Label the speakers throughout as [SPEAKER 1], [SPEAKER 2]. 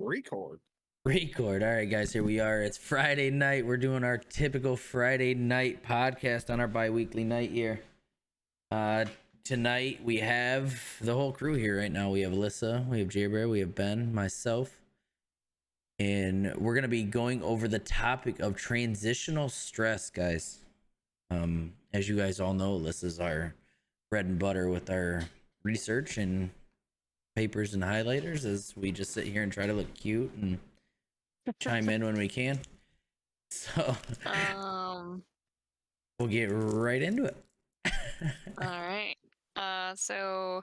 [SPEAKER 1] Record.
[SPEAKER 2] Record. All right, guys, here we are. It's Friday night. We're doing our typical Friday night podcast on our bi-weekly night here. Uh, Tonight we have the whole crew here right now. We have Alyssa, we have Jay-Bear, we have Ben, myself, and we're gonna be going over the topic of transitional stress, guys. As you guys all know, Alyssa's our bread and butter with our research and papers and highlighters as we just sit here and try to look cute and chime in when we can. So
[SPEAKER 3] Um,
[SPEAKER 2] we'll get right into it.
[SPEAKER 3] all right. So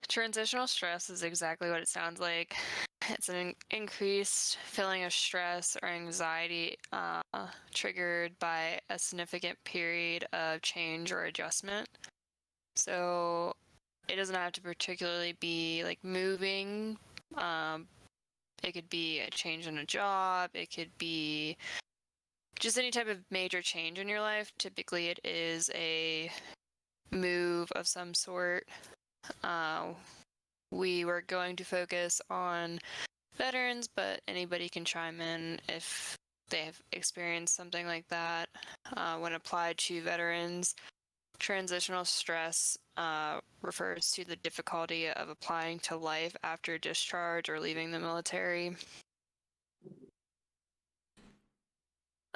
[SPEAKER 3] transitional stress is exactly what it sounds like. It's an increased feeling of stress or anxiety triggered by a significant period of change or adjustment. So it doesn't have to particularly be like moving. It could be a change in a job. It could be just any type of major change in your life. Typically, it is a move of some sort. We were going to focus on veterans, but anybody can chime in if they have experienced something like that. When applied to veterans, transitional stress refers to the difficulty of applying to life after discharge or leaving the military.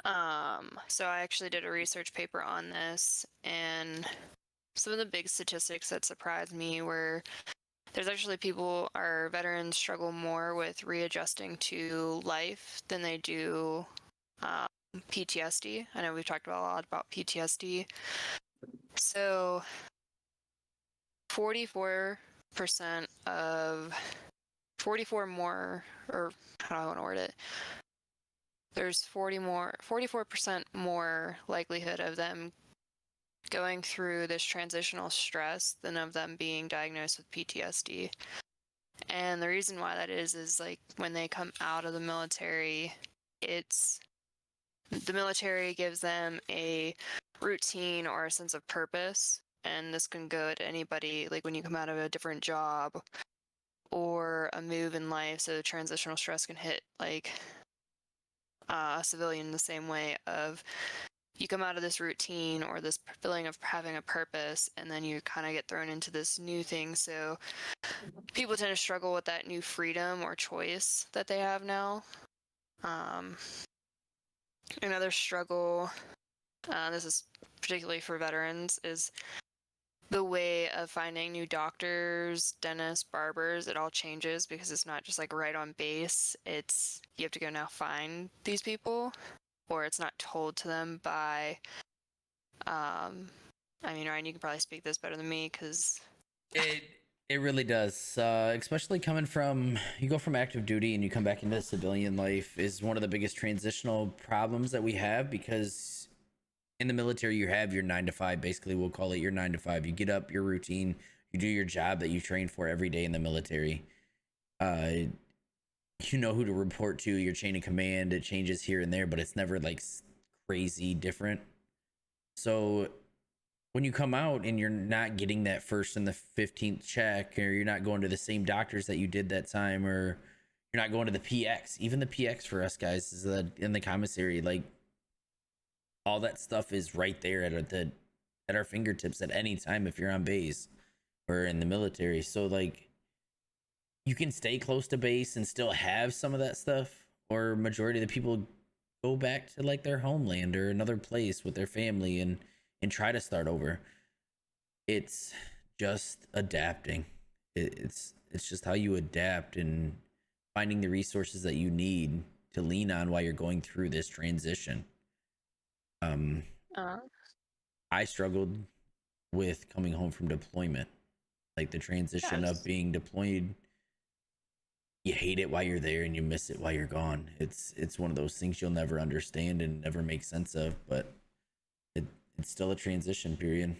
[SPEAKER 3] So I actually did a research paper on this, and some of the big statistics that surprised me were there's actually our veterans struggle more with readjusting to life than they do PTSD. I know we've talked about a lot about PTSD. So 44% of 44 more, or how do I want to word it? There's 44% more likelihood of them going through this transitional stress than of them being diagnosed with PTSD. And the reason why that is like when they come out of the military, the military gives them a routine or a sense of purpose. And this can go to anybody, like when you come out of a different job or a move in life. So transitional stress can hit like a civilian the same way of you come out of this routine or this feeling of having a purpose, and then you kind of get thrown into this new thing. So people tend to struggle with that new freedom or choice that they have now. Another struggle, this is particularly for veterans, is the way of finding new doctors, dentists, barbers. It all changes because it's not just like right on base. It's you have to go now find these people, or it's not told to them by I mean, Ryan, you can probably speak this better than me because
[SPEAKER 2] It really does, especially coming from you go from active duty and you come back into civilian life is one of the biggest transitional problems that we have because in the military you have your 9 to 5, basically we'll call it your 9 to 5. You get up, your routine, you do your job that you train for every day in the military. You know who to report to, your chain of command. It changes here and there, but it's never like crazy different. So when you come out and you're not getting that first and the 15th check, or you're not going to the same doctors that you did that time, or you're not going to the PX, even the PX for us guys is in the commissary, like all that stuff is right there at our fingertips at any time if you're on base or in the military. So like you can stay close to base and still have some of that stuff, or majority of the people go back to like their homeland or another place with their family and try to start over. It's just adapting. It's just how you adapt and finding the resources that you need to lean on while you're going through this transition. I struggled with coming home from deployment, like the transition of being deployed. You hate it while you're there and you miss it while you're gone. It's one of those things you'll never understand and never make sense of, but it's still a transition period.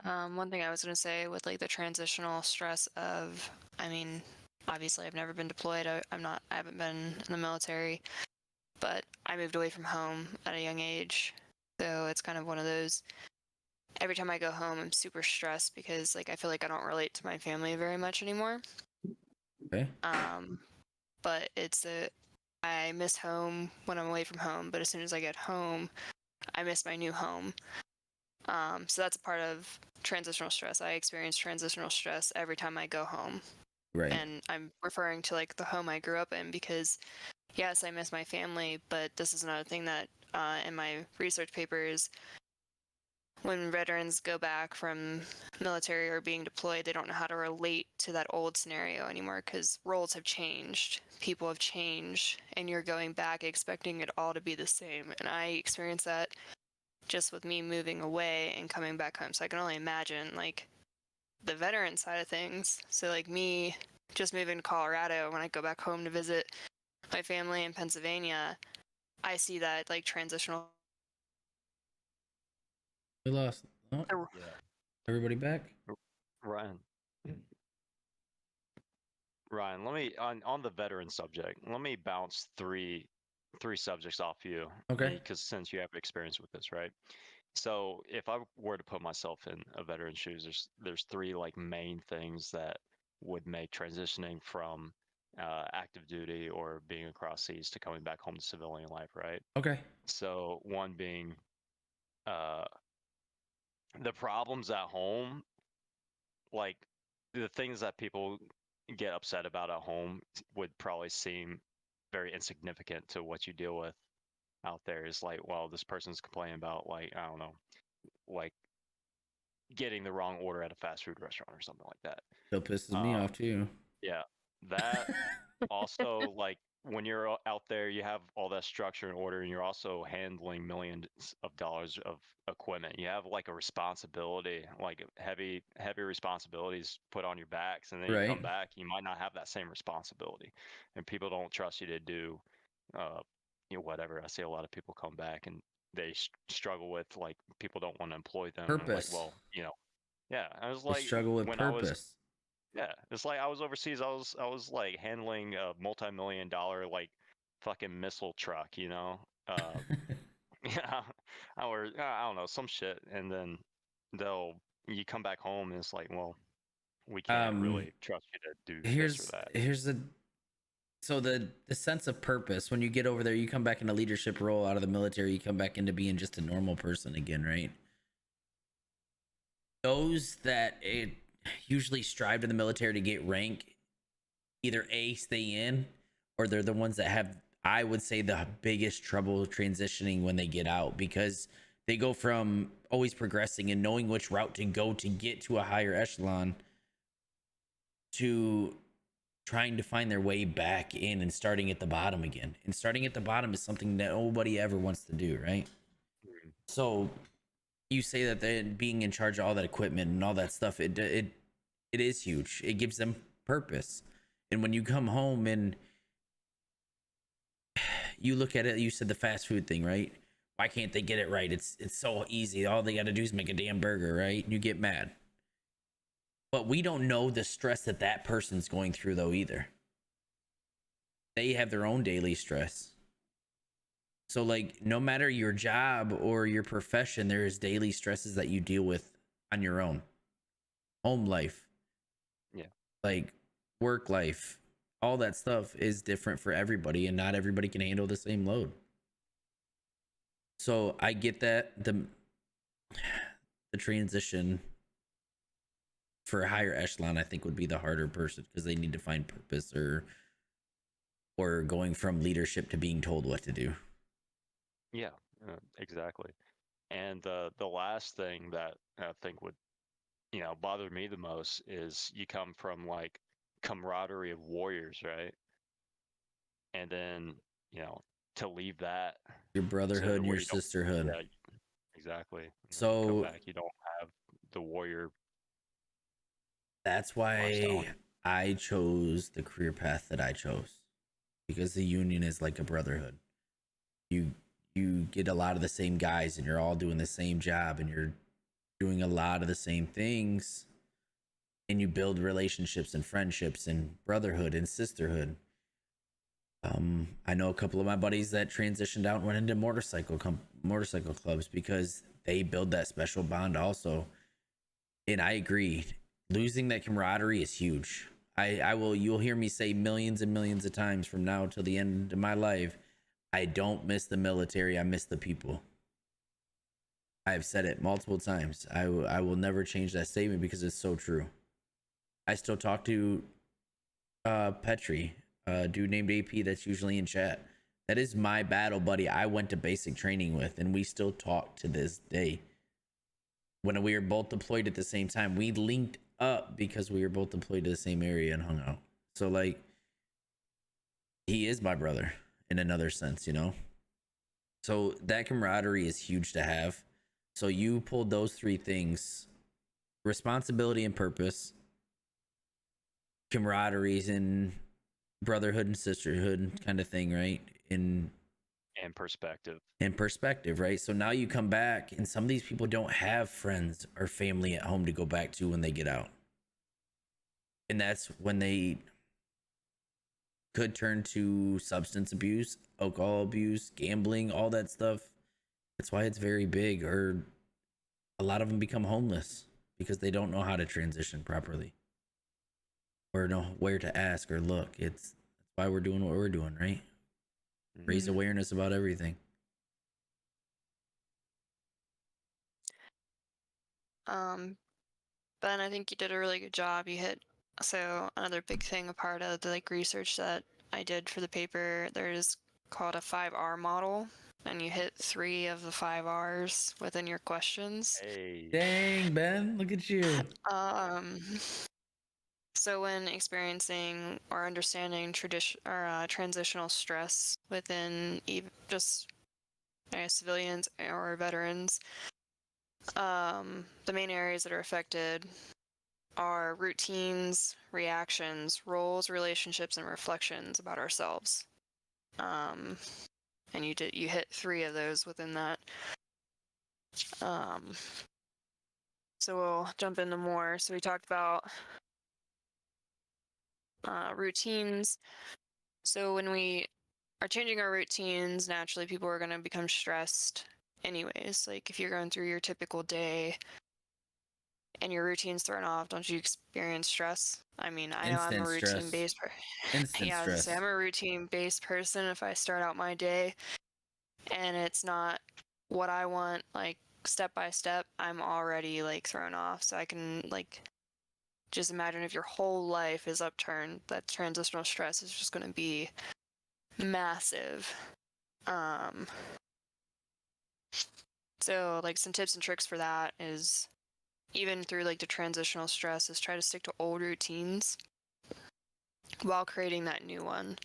[SPEAKER 3] one thing I was going to say with like the transitional stress of, I mean, obviously I've never been deployed. I haven't been in the military, but I moved away from home at a young age. So it's kind of one of those, every time I go home, I'm super stressed because like I feel like I don't relate to my family very much anymore.
[SPEAKER 2] Okay.
[SPEAKER 3] But I miss home when I'm away from home, but as soon as I get home, I miss my new home. So that's a part of transitional stress. I experience transitional stress every time I go home.
[SPEAKER 2] Right.
[SPEAKER 3] And I'm referring to like the home I grew up in because, yes, I miss my family, but this is another thing that in my research papers, when veterans go back from military or being deployed, they don't know how to relate to that old scenario anymore because roles have changed, people have changed, and you're going back expecting it all to be the same. And I experienced that just with me moving away and coming back home. So I can only imagine like the veteran side of things. So like me just moving to Colorado, when I go back home to visit my family in Pennsylvania, I see that like transitional.
[SPEAKER 2] We lost. Oh,
[SPEAKER 1] Yeah.
[SPEAKER 2] everybody back?
[SPEAKER 1] Ryan. Ryan, let me on the veteran subject. Let me bounce three subjects off you,
[SPEAKER 2] Okay.
[SPEAKER 1] because since you have experience with this, right? So if I were to put myself in a veteran's shoes, there's three like main things that would make transitioning from active duty or being across seas to coming back home to civilian life, right?
[SPEAKER 2] Okay.
[SPEAKER 1] So one being uh, the problems at home, like the things that people get upset about at home would probably seem very insignificant to what you deal with out there. Is like, well, this person's complaining about, like, I don't know, like getting the wrong order at a fast food restaurant or something like that.
[SPEAKER 2] Still pisses me off too.
[SPEAKER 1] Yeah, that also, like, when you're out there, you have all that structure and order, and you're also handling millions of dollars of equipment. You have like a responsibility, like heavy responsibilities put on your backs, and then you come
[SPEAKER 2] Right.
[SPEAKER 1] back, you might not have that same responsibility, and people don't trust you to do, uh, whatever. I see a lot of people come back and they struggle with, like, people don't want to employ them. And I'm like,
[SPEAKER 2] Purpose.
[SPEAKER 1] well, yeah. I was
[SPEAKER 2] They
[SPEAKER 1] like,
[SPEAKER 2] struggle with
[SPEAKER 1] when I was
[SPEAKER 2] purpose.
[SPEAKER 1] yeah, it's like I was overseas. I was like handling a multi-million-dollar like fucking missile truck, yeah, I don't know, some shit, and then you come back home and it's like, well, we can't
[SPEAKER 2] um
[SPEAKER 1] really trust you to do this or
[SPEAKER 2] here's
[SPEAKER 1] that.
[SPEAKER 2] here's the so the sense of purpose when you get over there, you come back in a leadership role out of the military, you come back into being just a normal person again, right? Those that it usually strive to the military to get rank either A, stay in, or they're the ones that have, I would say, the biggest trouble transitioning when they get out, because they go from always progressing and knowing which route to go to get to a higher echelon to trying to find their way back in and starting at the bottom again. And starting at the bottom is something that nobody ever wants to do, right?
[SPEAKER 1] Mhm.
[SPEAKER 2] So you say that they being in charge of all that equipment and all that stuff, it is huge. It gives them purpose. And when you come home and you look at it, you said the fast food thing, right? Why can't they get it right? It's so easy. All they got to do is make a damn burger, right? And you get mad. But we don't know the stress that that person's going through though either. They have their own daily stress. So like no matter your job or your profession, there is daily stresses that you deal with on your own. Home life,
[SPEAKER 1] Yeah,
[SPEAKER 2] like work life, all that stuff is different for everybody and not everybody can handle the same load. So I get that the transition for a higher echelon I think would be the harder person because they need to find purpose or going from leadership to being told what to do.
[SPEAKER 1] yeah, exactly. And the last thing that I think would, bother me the most is you come from like camaraderie of warriors, right? And then, you know, to leave that
[SPEAKER 2] Your
[SPEAKER 1] to
[SPEAKER 2] brotherhood,
[SPEAKER 1] where
[SPEAKER 2] your
[SPEAKER 1] you don't,
[SPEAKER 2] sisterhood.
[SPEAKER 1] yeah, exactly. And then you come
[SPEAKER 2] So
[SPEAKER 1] back, you don't have the warrior
[SPEAKER 2] that's
[SPEAKER 1] lifestyle.
[SPEAKER 2] why I chose the career path that I chose, because the union is like a brotherhood. You you get a lot of the same guys and you're all doing the same job and you're doing a lot of the same things, and you build relationships and friendships and brotherhood and sisterhood. I know a couple of my buddies that transitioned out and went into motorcycle clubs because they build that special bond also. And I agree, losing that camaraderie is huge. You'll hear me say millions and millions of times from now till the end of my life, I don't miss the military. I miss the people. I've said it multiple times. I will never change that statement because it's so true. I still talk to Petri, a dude named AP that's usually in chat. That is my battle buddy I went to basic training with, and we still talk to this day. When we were both deployed at the same time, we linked up because we were both deployed to the same area and hung out. So like, he is my brother in another sense, you know? So that camaraderie is huge to have. So you pulled those three things: responsibility and purpose, camaraderie and brotherhood and sisterhood kind of thing, right? And
[SPEAKER 1] perspective.
[SPEAKER 2] And perspective, right? So now you come back and some of these people don't have friends or family at home to go back to when they get out. And that's when they could turn to substance abuse, alcohol abuse, gambling, all that stuff. That's why it's very big. Or a lot of them become homeless because they don't know how to transition properly or know where to ask or look. That's why we're doing what we're doing, right? Raise awareness about everything.
[SPEAKER 3] Ben, I think you did a really good job. You hit another big thing, a part of the like research that I did for the paper, there's called a 5R model, and you hit 3 of the 5 R's within your questions.
[SPEAKER 1] Hey.
[SPEAKER 2] Dang, Ben, look at you.
[SPEAKER 3] So when experiencing or understanding transitional stress within just civilians or veterans, the main areas that are affected are routines, reactions, roles, relationships, and reflections about ourselves. And you hit 3 of those within that. So we'll jump into more. So we talked about routines. So when we are changing our routines, naturally people are going to become stressed anyways. Like if you're going through your typical day and your routine's thrown off, don't you experience stress? I mean, I know I'm a routine-based person.
[SPEAKER 2] Instant
[SPEAKER 3] Yeah,
[SPEAKER 2] stress.
[SPEAKER 3] I'm a routine-based person. If I start out my day and it's not what I want, like step by step, I'm already like thrown off. So I can like just imagine if your whole life is upturned, that transitional stress is just going to be massive. So like some tips and tricks for that is, even through like the transitional stress, is try to stick to old routines while creating that new one.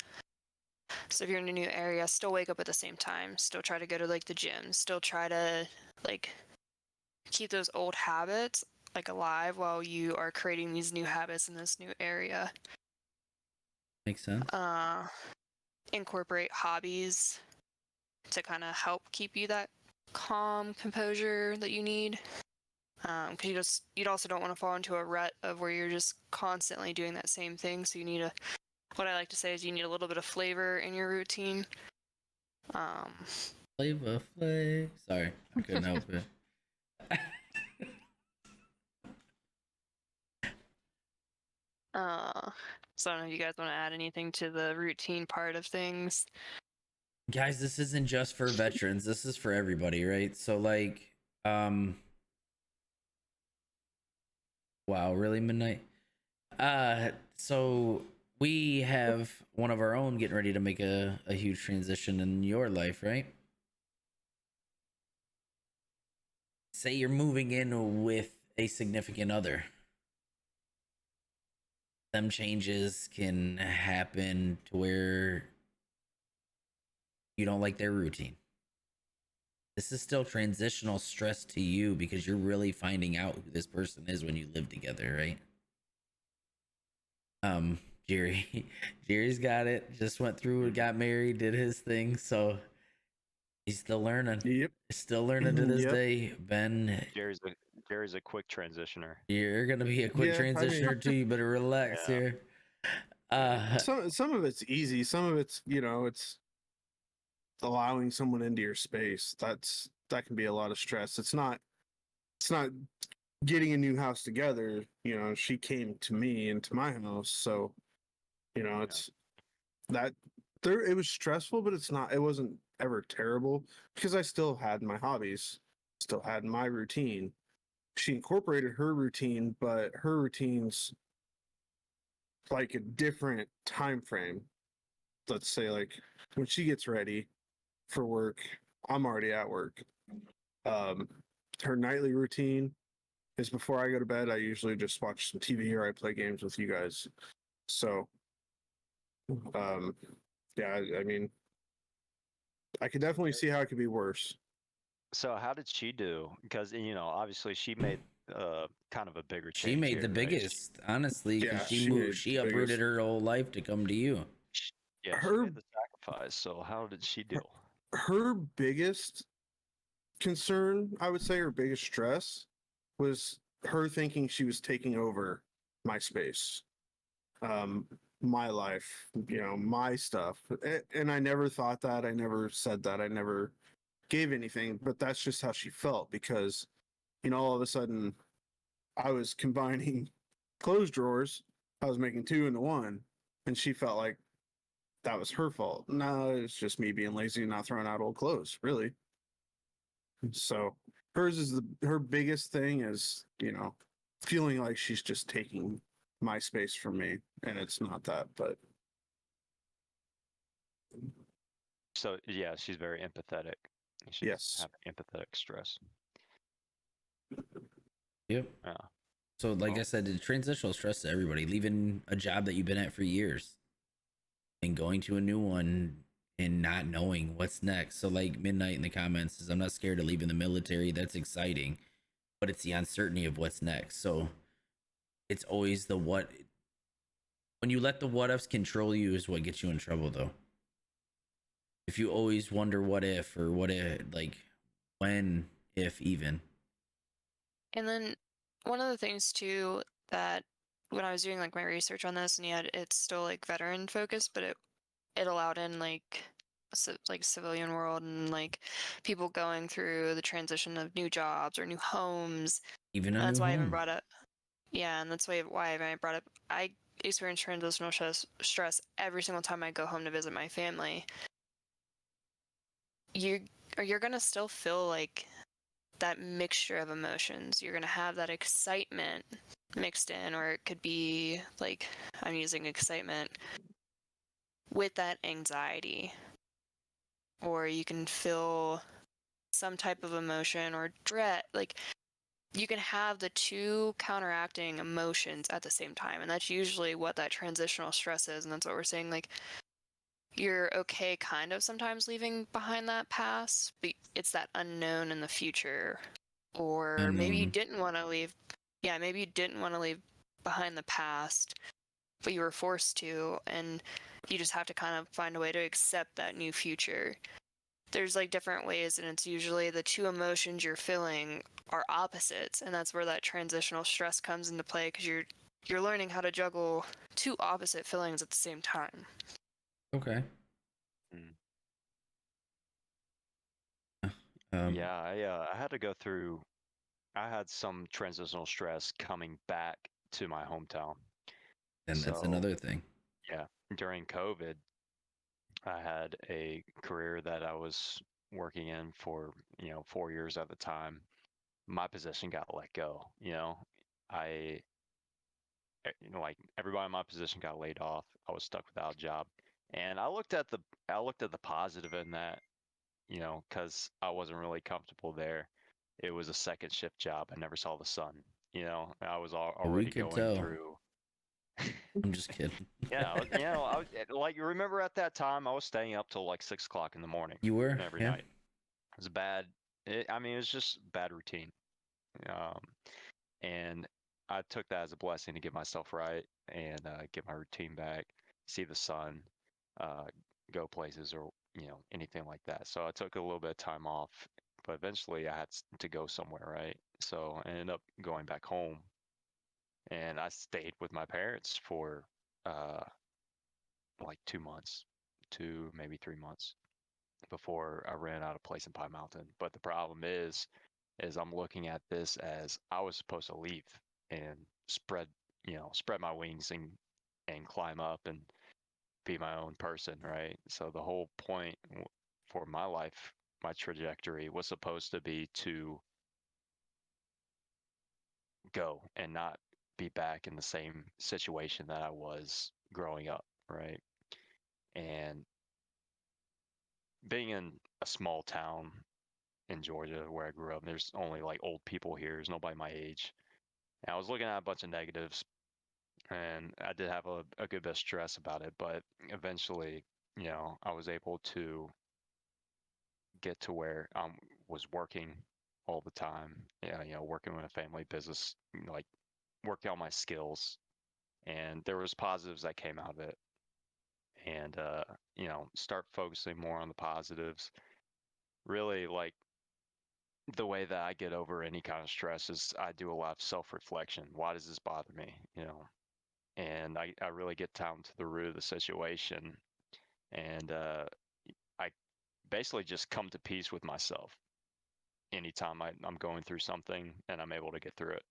[SPEAKER 3] So if you're in a new area, still wake up at the same time, still try to go to like the gym, still try to like keep those old habits like alive while you are creating these new habits in this new area.
[SPEAKER 2] Makes sense.
[SPEAKER 3] Incorporate hobbies to kind of help keep you that calm composure that you need. Because you also don't want to fall into a rut of where you're just constantly doing that same thing. So you need what I like to say is you need a little bit of flavor in your routine.
[SPEAKER 2] Flavor. Sorry, I couldn't help it.
[SPEAKER 3] So I don't know if you guys want to add anything to the routine part of things.
[SPEAKER 2] Guys, this isn't just for veterans. This is for everybody, right? So like, wow, really, Midnight? So we have one of our own getting ready to make a huge transition in your life, right? Say you're moving in with a significant other. Them changes can happen to where you don't like their routine. This is still transitional stress to you because you're really finding out who this person is when you live together, right? Jerry's got it. Just went through, got married, did his thing, so he's still learning.
[SPEAKER 4] Yep.
[SPEAKER 2] Still learning to this day. Ben,
[SPEAKER 1] Jerry's a quick transitioner.
[SPEAKER 2] you're gonna be a quick transitioner too. You better relax here.
[SPEAKER 4] Some of it's easy. Some of it's, it's allowing someone into your space. That can be a lot of stress. It's not getting a new house together, you know, she came to me into my house. So, you know, it's that there, it was stressful, but it wasn't ever terrible because I still had my hobbies, still had my routine. She incorporated her routine, but her routine's like a different time frame. Let's say like when she gets ready for work, I'm already at work. Um, her nightly routine is before I go to bed. I usually just watch some TV or I play games with you guys. So, um, yeah, I mean, I could definitely see how it could be worse.
[SPEAKER 1] So how did she do? Because obviously she made kind of a bigger
[SPEAKER 2] She
[SPEAKER 1] change
[SPEAKER 2] made the
[SPEAKER 1] here, right?
[SPEAKER 2] biggest, honestly, because
[SPEAKER 4] Yeah,
[SPEAKER 2] she
[SPEAKER 4] she
[SPEAKER 2] moved.
[SPEAKER 4] made
[SPEAKER 2] She
[SPEAKER 4] the
[SPEAKER 2] uprooted
[SPEAKER 4] biggest.
[SPEAKER 2] her whole life to come to you.
[SPEAKER 1] Yeah, she
[SPEAKER 4] Her
[SPEAKER 1] made the sacrifice. So how did she do?
[SPEAKER 4] her biggest concern, I would say, her biggest stress was her thinking she was taking over my space, um, my life, you know, my stuff. And I never thought that. I never said that. I never gave anything, but that's just how she felt because, you know, all of a sudden I was combining clothes drawers. I was making two into one, and she felt like that was her fault. No, it's just me being lazy and not throwing out old clothes, really. So hers is her biggest thing is, you know, feeling like she's just taking my space from me, and it's not that, but
[SPEAKER 1] So yeah, she's very empathetic. She's
[SPEAKER 4] yes.
[SPEAKER 1] having empathetic stress.
[SPEAKER 2] Yep.
[SPEAKER 1] Yeah.
[SPEAKER 2] So, like I
[SPEAKER 1] Well,
[SPEAKER 2] said, the transitional stress to everybody, leaving a job that you've been at for years and going to a new one and not knowing what's next. So, like Midnight in the comments says, I'm not scared of leaving the military. That's exciting, but it's the uncertainty of what's next. So, it's always the what. When you let the what ifs control you, is what gets you in trouble, though. If you always wonder what if or what if, like when, if even.
[SPEAKER 3] And then one of the things too that when I was doing like my research on this, and yet it's still like veteran focused, but it allowed in like like civilian world and like people going through the transition of new jobs or new homes.
[SPEAKER 2] Even a
[SPEAKER 3] And that's
[SPEAKER 2] new
[SPEAKER 3] why I even
[SPEAKER 2] home.
[SPEAKER 3] brought up, yeah, and that's why I brought up I experience transitional stress every single time I go home to visit my family. You you're gonna still feel like that mixture of emotions. You're gonna have that excitement mixed in, or it could be like I'm using excitement with that anxiety, or you can feel some type of emotion or dread. Like you can have the two counteracting emotions at the same time, and that's usually what that transitional stress is, and that's what we're saying. Like you're okay kind of sometimes leaving behind that past, but it's that unknown in the future. Or maybe you
[SPEAKER 2] Unknown.
[SPEAKER 3] didn't want to leave. Yeah, maybe you didn't want to leave behind the past, but you were forced to, and you just have to kind of find a way to accept that new future. There's like different ways, and it's usually the two emotions you're feeling are opposites, and that's where that transitional stress comes into play because you're learning how to juggle two opposite feelings at the same time.
[SPEAKER 2] Okay.
[SPEAKER 1] mm.
[SPEAKER 2] Um,
[SPEAKER 1] Yeah, I had to go through. I had some transitional stress coming back to my hometown.
[SPEAKER 2] and that's
[SPEAKER 1] So
[SPEAKER 2] another thing.
[SPEAKER 1] yeah, during COVID, I had a career that I was working in for 4 years at the time. My position got let go. I like everybody in my position got laid off. I was stuck without a job, and I looked at the positive in that, because I wasn't really comfortable there. It was a second shift job. I never saw the sun. I was
[SPEAKER 2] We
[SPEAKER 1] already
[SPEAKER 2] could
[SPEAKER 1] going
[SPEAKER 2] tell.
[SPEAKER 1] through.
[SPEAKER 2] I'm just kidding.
[SPEAKER 1] Yeah, I was like, you remember at that time I was staying up till like 6 o'clock in the morning
[SPEAKER 2] You were?
[SPEAKER 1] every
[SPEAKER 2] Yeah.
[SPEAKER 1] night. It was bad. I mean, it was just bad routine. Um, and I took that as a blessing to get myself right and get my routine back, see the sun, uh, go places or anything like that. So I took a little bit of time off, but eventually I had to go somewhere, right? So I ended up going back home, and I stayed with my parents for uh, like 2 months, 2 maybe 3 months before I ran out of place in Pine Mountain. But the problem is is I'm looking at this as I was supposed to leave and spread my wings and climb up and be my own person, right? So the whole point for my life, my trajectory was supposed to be to go and not be back in the same situation that I was growing up, right? And being in a small town in Georgia where I grew up, there's only like old people here. There's nobody my age. And I was looking at a bunch of negatives, and I did have a good bit of stress about it, but eventually, I was able to get to where I was working all the time, working with a family business, like working on my skills, and there was positives that came out of it. And start focusing more on the positives. Really, like, the way that I get over any kind of stress is I do a lot of self-reflection. Why does this bother me? And I really get down to the root of the situation, and I basically just come to peace with myself anytime I'm going through something, and I'm able to get through it.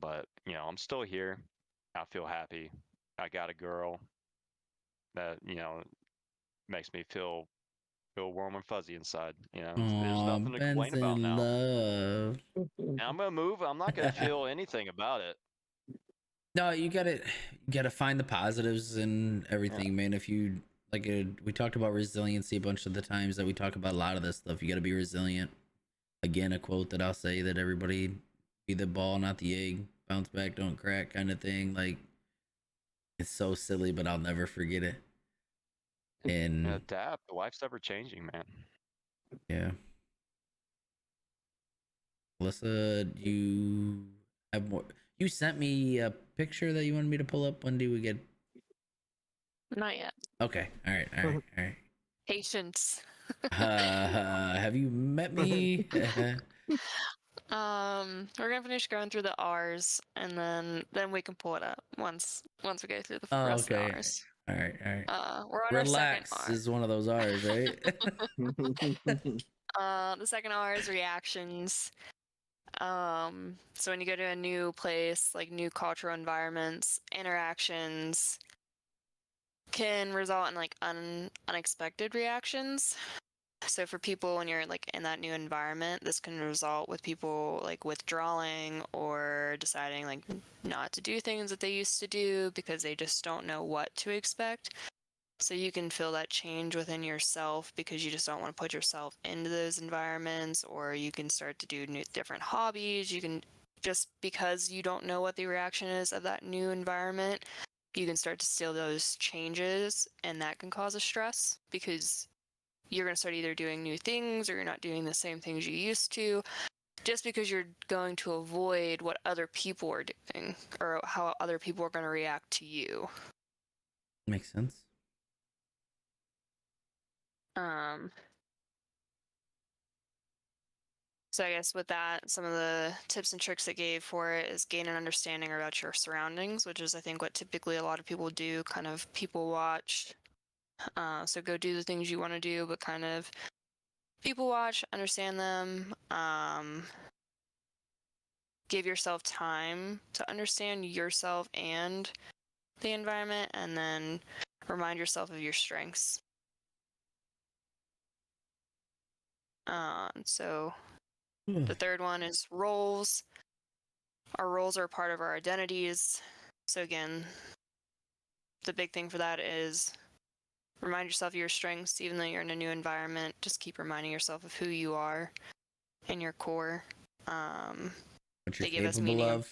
[SPEAKER 1] But I'm still here. I feel happy. I got a girl that makes me feel warm and fuzzy inside. There's
[SPEAKER 2] Aw,
[SPEAKER 1] nothing to
[SPEAKER 2] Ben's
[SPEAKER 1] complain about
[SPEAKER 2] in
[SPEAKER 1] now.
[SPEAKER 2] love.
[SPEAKER 1] And I'm gonna move. I'm not gonna feel anything about it.
[SPEAKER 2] No, you gotta find the positives in
[SPEAKER 1] Yeah.
[SPEAKER 2] everything, man. If you like, we talked about resiliency a bunch of the times that we talk about a lot of this stuff. You gotta be resilient. Again, a quote that I'll say that everybody be the ball, not the egg. Bounce back, don't crack, kind of thing. Like, it's so silly, but I'll never forget it. And
[SPEAKER 1] Adapt. Life's ever changing, man.
[SPEAKER 2] yeah, Melissa, you have more. You sent me a picture that you wanted me to pull up. When do we get?
[SPEAKER 3] Not yet.
[SPEAKER 2] Okay, all right, all right, all right.
[SPEAKER 3] Patience.
[SPEAKER 2] Have you met me?
[SPEAKER 3] We're gonna finish going through the R's, and then we can pull it up once we go through the
[SPEAKER 2] Oh,
[SPEAKER 3] rest of the
[SPEAKER 2] okay.
[SPEAKER 3] R's.
[SPEAKER 2] All right, all right.
[SPEAKER 3] We're on our second
[SPEAKER 2] Relax
[SPEAKER 3] R.
[SPEAKER 2] is one of those R's, right?
[SPEAKER 3] The second R is reactions. So when you go to a new place, like new cultural environments, interactions can result in like unexpected reactions. So for people, when you're like in that new environment, this can result with people like withdrawing or deciding like not to do things that they used to do because they just don't know what to expect. So you can feel that change within yourself because you just don't want to put yourself into those environments, or you can start to do different hobbies. You can, just because you don't know what the reaction is of that new environment, you can start to feel those changes, and that can cause a stress because you're going to start either doing new things or you're not doing the same things you used to, just because you're going to avoid what other people are doing or how other people are going to react to you.
[SPEAKER 2] Makes sense.
[SPEAKER 3] So I guess with that, some of the tips and tricks I gave for it is gain an understanding about your surroundings, which is I think what typically a lot of people do, kind of people watch. So go do the things you want to do, but kind of people watch, understand them, give yourself time to understand yourself and the environment, and then remind yourself of your strengths. So the third one is roles. Our roles are part of our identities. So again, the big thing for that is remind yourself of your strengths, even though you're in a new environment. Just keep reminding yourself of who you are and your core.
[SPEAKER 2] What you're
[SPEAKER 3] They give us
[SPEAKER 2] capable
[SPEAKER 3] meaning.
[SPEAKER 2] of.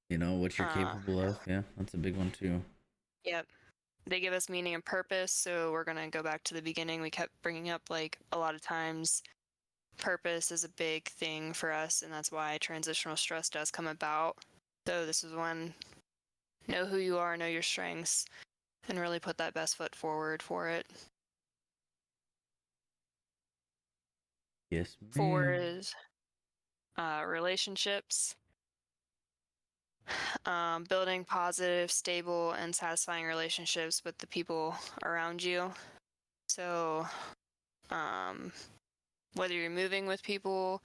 [SPEAKER 2] You know, what you're capable of. Yeah, that's a big one too.
[SPEAKER 3] Yep. They give us meaning and purpose. So we're going to go back to the beginning. We kept bringing up, like, a lot of times purpose is a big thing for us, and that's why transitional stress does come about. So this is one, know who you are, know your strengths, and really put that best foot forward for it.
[SPEAKER 2] Yes,
[SPEAKER 3] Four
[SPEAKER 2] ma'am.
[SPEAKER 3] is relationships. Building positive, stable, and satisfying relationships with the people around you. So whether you're moving with people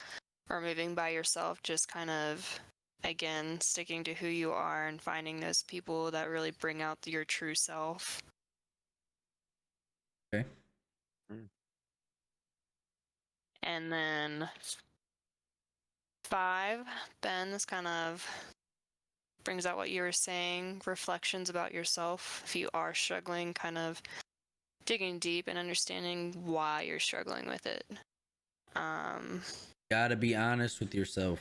[SPEAKER 3] or moving by yourself, just kind of, again, sticking to who you are and finding those people that really bring out your true self.
[SPEAKER 2] Okay.
[SPEAKER 3] And then 5, Ben, this kind of brings out what you were saying, reflections about yourself. If you are struggling, kind of digging deep and understanding why you're struggling with it.
[SPEAKER 2] Gotta be honest with yourself.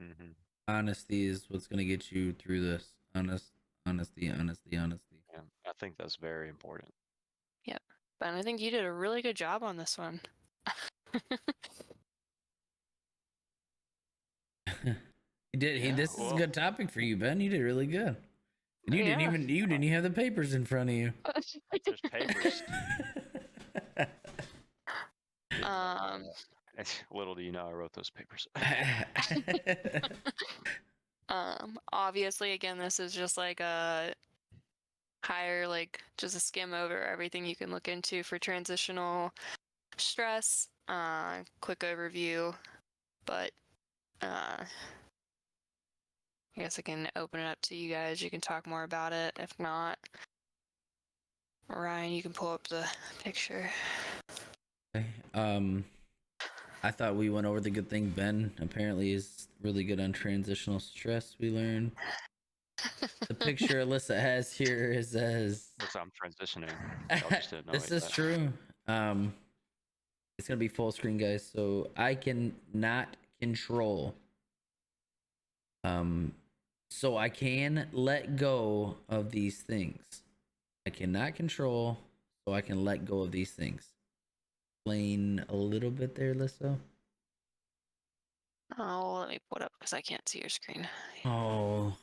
[SPEAKER 1] Mm-hmm.
[SPEAKER 2] Honesty is what's gonna get you through this. Honesty.
[SPEAKER 1] Yeah, I think that's very important.
[SPEAKER 3] Yep. Ben, I think you did a really good job on this one.
[SPEAKER 2] You did.
[SPEAKER 1] Yeah,
[SPEAKER 2] This is a
[SPEAKER 1] well-
[SPEAKER 2] good topic for you, Ben. You did really good. And you didn't
[SPEAKER 3] Yeah.
[SPEAKER 2] even have the papers in front of you.
[SPEAKER 1] There's papers. Little do you know, I wrote those papers.
[SPEAKER 3] Obviously, again, this is just like a higher, like just a skim over everything you can look into for transitional stress. Quick overview, but I guess I can open it up to you guys. You can talk more about it. If not, Ryan, you can pull up the picture.
[SPEAKER 2] Okay, I thought we went over the good thing. Ben apparently is really good on transitional stress. We learned. The picture Alyssa has here is as
[SPEAKER 1] That's how I'm transitioning. Y'all just didn't know
[SPEAKER 2] this
[SPEAKER 1] it
[SPEAKER 2] is
[SPEAKER 1] yet.
[SPEAKER 2] true. It's gonna be full screen, guys. So I can not control. So I can let go of these things. I cannot control, so I can let go of these things. Explain a little bit there, Alyssa.
[SPEAKER 3] Oh, let me pull it up because I can't see your screen.
[SPEAKER 2] Oh,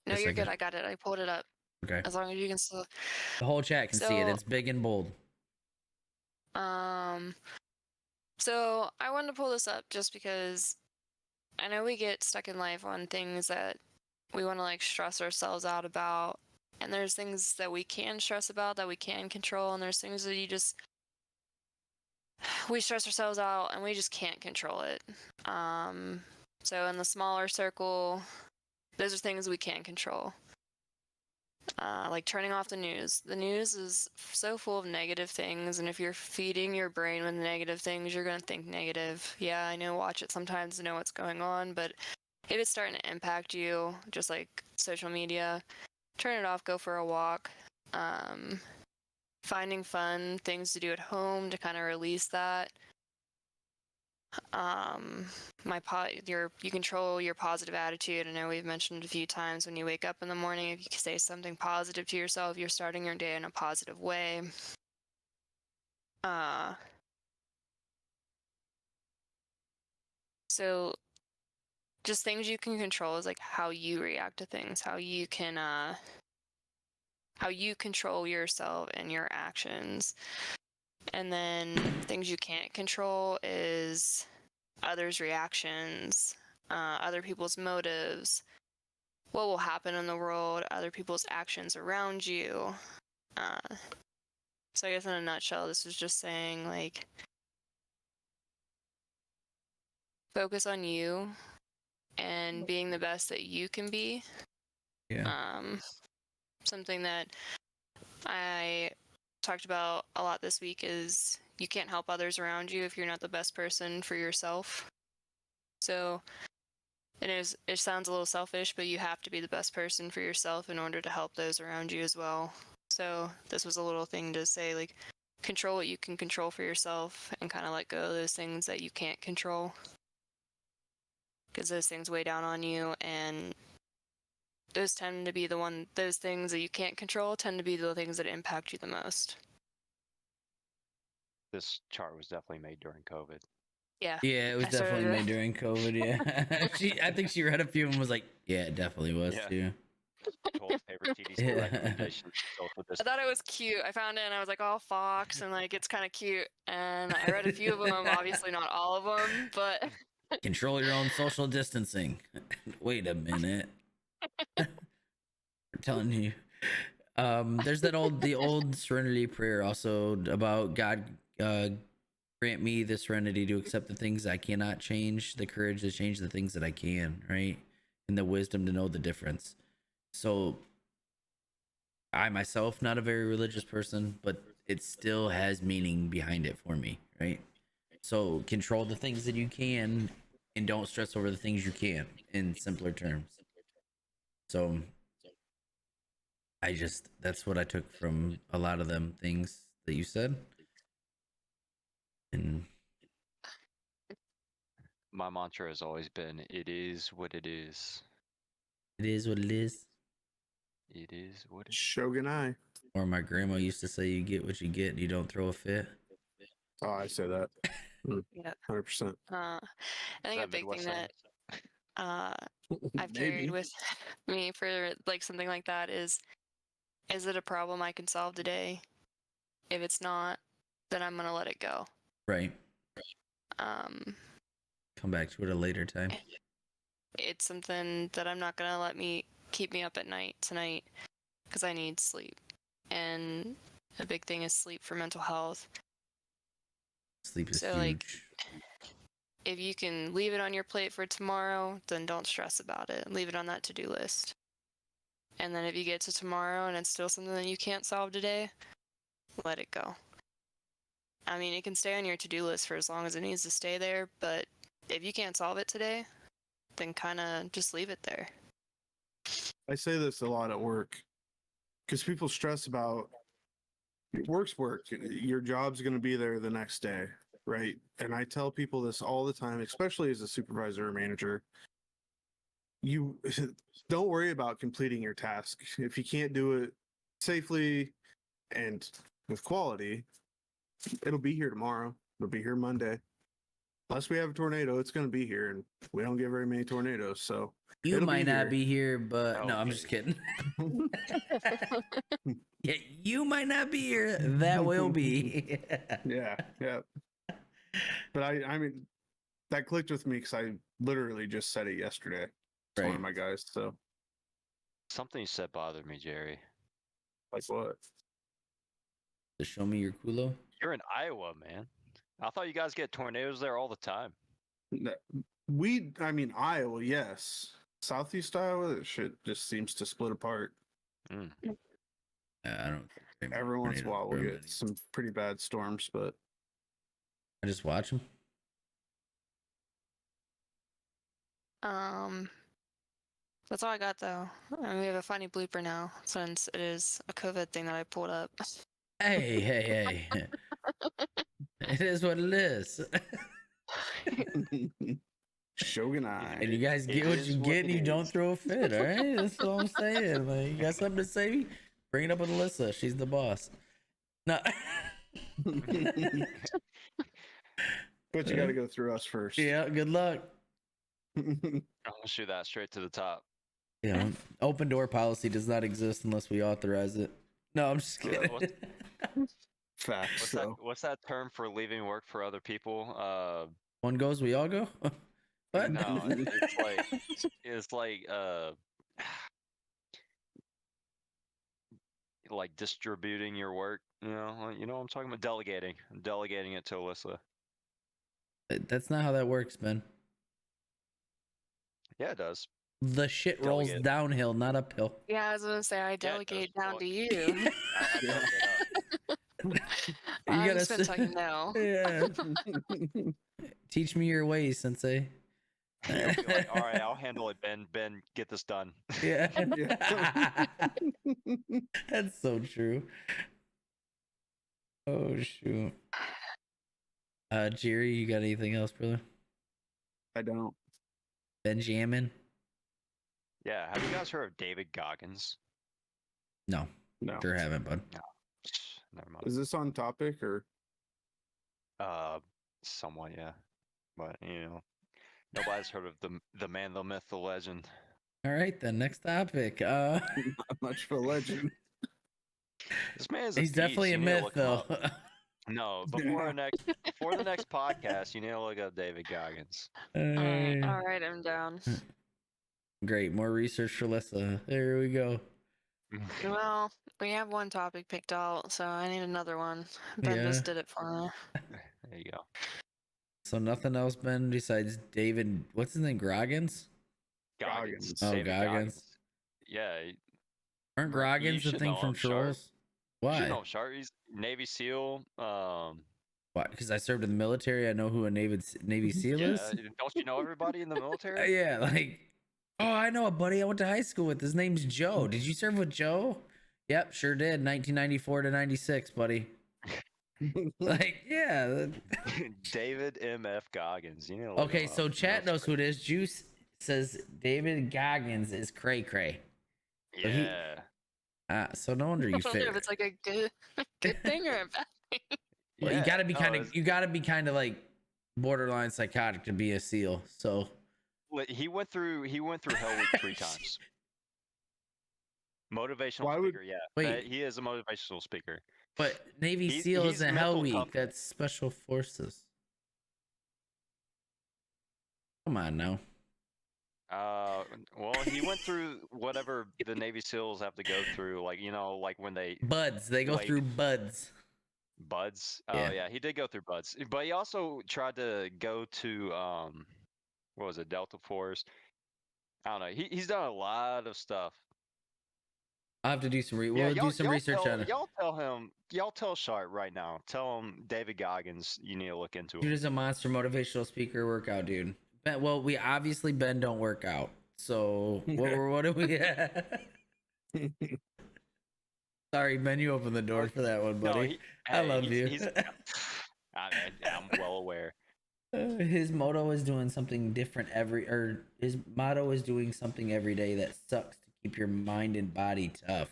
[SPEAKER 3] No,
[SPEAKER 2] yes,
[SPEAKER 3] you're
[SPEAKER 2] I
[SPEAKER 3] good.
[SPEAKER 2] got-
[SPEAKER 3] I got it. I pulled it up.
[SPEAKER 2] okay.
[SPEAKER 3] As long as you can still.
[SPEAKER 2] The whole chat can see it.
[SPEAKER 3] So-
[SPEAKER 2] It's big and bold.
[SPEAKER 3] So I wanted to pull this up just because I know we get stuck in life on things that we want to like stress ourselves out about. And there's things that we can stress about that we can control. And there's things that we stress ourselves out and we just can't control it. So in the smaller circle, those are things we can control. Like turning off the news. The news is so full of negative things, and if you're feeding your brain with negative things, you're going to think negative. Yeah, I know, watch it sometimes to know what's going on, but if it's starting to impact you, just like social media, turn it off, go for a walk. Finding fun things to do at home to kind of release that. You control your positive attitude. I know we've mentioned a few times when you wake up in the morning, if you say something positive to yourself, you're starting your day in a positive way. So just things you can control is like how you react to things, how you control yourself and your actions. And then things you can't control is others' reactions, other people's motives, what will happen in the world, other people's actions around you. So I guess in a nutshell, this is just saying like, focus on you and being the best that you can be.
[SPEAKER 2] Yeah.
[SPEAKER 3] Something that I talked about a lot this week is you can't help others around you if you're not the best person for yourself. So it sounds a little selfish, but you have to be the best person for yourself in order to help those around you as well. So this was a little thing to say, like, control what you can control for yourself and kind of let go of those things that you can't control, because those things weigh down on you, and those things that you can't control tend to be the things that impact you the most.
[SPEAKER 1] This chart was definitely made during COVID.
[SPEAKER 3] Yeah.
[SPEAKER 2] Yeah, it was
[SPEAKER 3] I started
[SPEAKER 2] definitely
[SPEAKER 3] to-
[SPEAKER 2] made during COVID. Yeah, I think she read a few and was like, "Yeah, it definitely was
[SPEAKER 1] Yeah.
[SPEAKER 2] too."
[SPEAKER 1] Toilet paper TDC
[SPEAKER 2] Yeah.
[SPEAKER 1] recommendations. Social
[SPEAKER 3] I thought it was cute. I found it and I was like, oh, Fox, and like, it's kind of cute. And I read a few of them, obviously not all of them, but
[SPEAKER 2] Control your own social distancing. Wait a minute. I'm telling you. There's the old Serenity prayer also about God Grant me the serenity to accept the things I cannot change, the courage to change the things that I can, right? And the wisdom to know the difference. So I myself, not a very religious person, but it still has meaning behind it for me, right? So control the things that you can and don't stress over the things you can't, in simpler terms. So that's what I took from a lot of them things that you said. And
[SPEAKER 1] My mantra has always been, it is what it is.
[SPEAKER 2] it is what it is.
[SPEAKER 1] It is what it is.
[SPEAKER 4] Shogun I.
[SPEAKER 2] Or my grandma used to say, you get what you get, you don't throw a fit.
[SPEAKER 4] Oh, I say that.
[SPEAKER 3] Yeah.
[SPEAKER 4] 100%.
[SPEAKER 3] I think a
[SPEAKER 1] That
[SPEAKER 3] big
[SPEAKER 1] Midwest
[SPEAKER 3] thing
[SPEAKER 1] saying?
[SPEAKER 3] that I've carried with me for like something like that is it a problem I can solve today? If it's not, then I'm gonna let it go.
[SPEAKER 2] Right.
[SPEAKER 3] Um,
[SPEAKER 2] Come back to it a later time.
[SPEAKER 3] it's something that I'm not gonna let me keep me up at night tonight because I need sleep, and a big thing is sleep for mental health.
[SPEAKER 2] Sleep is
[SPEAKER 3] So,
[SPEAKER 2] huge.
[SPEAKER 3] like, if you can leave it on your plate for tomorrow, then don't stress about it. Leave it on that to-do list. And then if you get to tomorrow and it's still something that you can't solve today, let it go. I mean, it can stay on your to-do list for as long as it needs to stay there, but if you can't solve it today, then kind of just leave it there.
[SPEAKER 4] I say this a lot at work because people stress about work's work. Your job's going to be there the next day, right? And I tell people this all the time, especially as a supervisor or manager. You don't worry about completing your task. If you can't do it safely and with quality, it'll be here tomorrow. It'll be here Monday. Unless we have a tornado, it's going to be here, and we don't get very many tornadoes. So
[SPEAKER 2] You
[SPEAKER 4] it'll
[SPEAKER 2] might
[SPEAKER 4] be
[SPEAKER 2] not
[SPEAKER 4] here.
[SPEAKER 2] be here, but
[SPEAKER 1] Oh,
[SPEAKER 2] no, I'm
[SPEAKER 1] okay.
[SPEAKER 2] just kidding. Yeah, you might not be here. That will be.
[SPEAKER 4] Yeah, yeah. But I mean, that clicked with me because I literally just said it yesterday to one of my guys. So,
[SPEAKER 1] Something you said bothered me, Jerry.
[SPEAKER 4] like what?
[SPEAKER 2] To show me your culo.
[SPEAKER 1] You're in Iowa, man. I thought you guys get tornadoes there all the time.
[SPEAKER 4] I mean, Iowa, yes. Southeast Iowa, that shit just seems to split apart.
[SPEAKER 1] Mm.
[SPEAKER 2] I don't think
[SPEAKER 4] Every once in a while, we'll
[SPEAKER 2] tornadoes
[SPEAKER 4] get some pretty bad storms, but
[SPEAKER 2] I just watch them.
[SPEAKER 3] That's all I got though. And we have a funny blooper now since it is a COVID thing that I pulled up.
[SPEAKER 2] Hey. It is what it is.
[SPEAKER 4] Shogun
[SPEAKER 2] And
[SPEAKER 4] I.
[SPEAKER 2] you guys get
[SPEAKER 1] It
[SPEAKER 2] what
[SPEAKER 1] is
[SPEAKER 2] you
[SPEAKER 1] what
[SPEAKER 2] get
[SPEAKER 1] it
[SPEAKER 2] and you don't
[SPEAKER 1] is.
[SPEAKER 2] throw a fit, all right? That's what I'm saying. Like, you got something to say? Bring it up with Alyssa. She's the boss. No.
[SPEAKER 4] But you got to go through us first.
[SPEAKER 2] Yeah, good luck.
[SPEAKER 1] I'm gonna shoot that straight to the top.
[SPEAKER 2] Yeah, open door policy does not exist unless we authorize it. No, I'm just
[SPEAKER 1] Yeah,
[SPEAKER 2] kidding.
[SPEAKER 4] Facts, though.
[SPEAKER 1] What's that term for leaving work for other people?
[SPEAKER 2] One goes, we all go. What?
[SPEAKER 1] No, it's like like distributing your work. You know what I'm talking about? Delegating. I'm delegating it to Alyssa.
[SPEAKER 2] That's not how that works, man.
[SPEAKER 1] Yeah, it does.
[SPEAKER 2] The shit rolls
[SPEAKER 1] Delegate.
[SPEAKER 2] downhill, not uphill.
[SPEAKER 3] Yeah, I was gonna say I
[SPEAKER 1] Yeah, it
[SPEAKER 3] delegate
[SPEAKER 1] does.
[SPEAKER 3] down
[SPEAKER 1] Look.
[SPEAKER 3] to you.
[SPEAKER 1] I
[SPEAKER 4] Yeah.
[SPEAKER 1] delegate up.
[SPEAKER 2] You gotta
[SPEAKER 3] spent talking now.
[SPEAKER 2] Yeah. Teach me your ways, sensei.
[SPEAKER 1] You'll be like, all right, I'll handle it, Ben. Ben, get this done.
[SPEAKER 2] Yeah.
[SPEAKER 4] Yeah.
[SPEAKER 2] That's so true. Oh shoot. Jerry, you got anything else, brother?
[SPEAKER 4] I don't.
[SPEAKER 2] Benjamin?
[SPEAKER 1] Yeah, have you guys heard of David Goggins?
[SPEAKER 2] No,
[SPEAKER 4] No.
[SPEAKER 2] sure haven't, bud.
[SPEAKER 1] Never mind.
[SPEAKER 4] Is this on topic or?
[SPEAKER 1] Somewhat, yeah. But nobody's heard of the man, the myth, the legend.
[SPEAKER 2] All right, then next topic.
[SPEAKER 4] Not much of a legend.
[SPEAKER 1] This man is a
[SPEAKER 2] He's
[SPEAKER 1] beast.
[SPEAKER 2] definitely
[SPEAKER 1] You
[SPEAKER 2] a
[SPEAKER 1] need to
[SPEAKER 2] myth,
[SPEAKER 1] look him
[SPEAKER 2] though.
[SPEAKER 1] up. No, before the next podcast, you need to look up David Goggins.
[SPEAKER 3] All right, I'm down.
[SPEAKER 2] Great, more research for Lissa. There we go.
[SPEAKER 3] Well, we have one topic picked out, so I need another one. Ben
[SPEAKER 2] Yeah.
[SPEAKER 3] just did it for me.
[SPEAKER 1] There you go.
[SPEAKER 2] So nothing else been besides David. What's his name? Groggins?
[SPEAKER 1] Goggins.
[SPEAKER 2] Oh,
[SPEAKER 1] David
[SPEAKER 2] Goggins.
[SPEAKER 1] Yeah.
[SPEAKER 2] Aren't
[SPEAKER 1] You
[SPEAKER 2] Groggins the
[SPEAKER 1] should
[SPEAKER 2] thing
[SPEAKER 1] know
[SPEAKER 2] from
[SPEAKER 1] him, Sharp.
[SPEAKER 2] Trolls?
[SPEAKER 1] You should
[SPEAKER 2] Why?
[SPEAKER 1] know him, Sharp. He's Navy SEAL.
[SPEAKER 2] Why? Because I served in the military. I know who a Navy SEAL
[SPEAKER 1] Yeah.
[SPEAKER 2] is.
[SPEAKER 1] Don't you know everybody in the military?
[SPEAKER 2] Yeah, like, oh, I know a buddy I went to high school with. His name's Joe. Did you serve with Joe? Yep, sure did. 1994 to 96, buddy. Like, yeah.
[SPEAKER 1] David M.F. Goggins. You need to look
[SPEAKER 2] Okay,
[SPEAKER 1] him
[SPEAKER 2] so
[SPEAKER 1] up.
[SPEAKER 2] chat knows who it is. Juice says David Goggins is cray cray. So
[SPEAKER 1] Yeah.
[SPEAKER 2] so no wonder
[SPEAKER 3] I
[SPEAKER 2] you
[SPEAKER 3] wonder
[SPEAKER 2] fit.
[SPEAKER 3] if it's like a good thing or a bad thing.
[SPEAKER 2] Well,
[SPEAKER 1] Yeah.
[SPEAKER 2] you gotta be
[SPEAKER 1] No,
[SPEAKER 2] kind of like borderline psychotic to be a SEAL. So
[SPEAKER 1] he went through Hell Week 3 times. Motivational
[SPEAKER 4] Why would-
[SPEAKER 1] speaker, yeah.
[SPEAKER 2] Wait.
[SPEAKER 1] He is a motivational speaker.
[SPEAKER 2] but Navy
[SPEAKER 1] He-
[SPEAKER 2] SEAL
[SPEAKER 1] he's
[SPEAKER 2] isn't Hell
[SPEAKER 1] mental
[SPEAKER 2] Week.
[SPEAKER 1] toughness.
[SPEAKER 2] That's Special Forces. Come on now.
[SPEAKER 1] Well, he went through whatever the Navy SEALs have to go through, like like when they
[SPEAKER 2] Buds. They go
[SPEAKER 1] like
[SPEAKER 2] through buds.
[SPEAKER 1] buds.
[SPEAKER 2] Yeah.
[SPEAKER 1] Oh yeah, he did go through buds, but he also tried to go to what was it, Delta Force? I don't know. He's done a lot of stuff.
[SPEAKER 2] I'll have to do some
[SPEAKER 1] Yeah,
[SPEAKER 2] we'll do some research on it.
[SPEAKER 1] Y'all tell him. Y'all tell Sharp right now. Tell him David Goggins. You need to look into
[SPEAKER 2] Dude
[SPEAKER 1] him.
[SPEAKER 2] is a monster motivational speaker workout dude. Well, we obviously Ben don't work out. So what do we Sorry, Ben, you opened the door for that one,
[SPEAKER 1] No,
[SPEAKER 2] buddy. I love you.
[SPEAKER 1] I'm well aware.
[SPEAKER 2] His motto is doing something different his motto is doing something every day that sucks to keep your mind and body tough.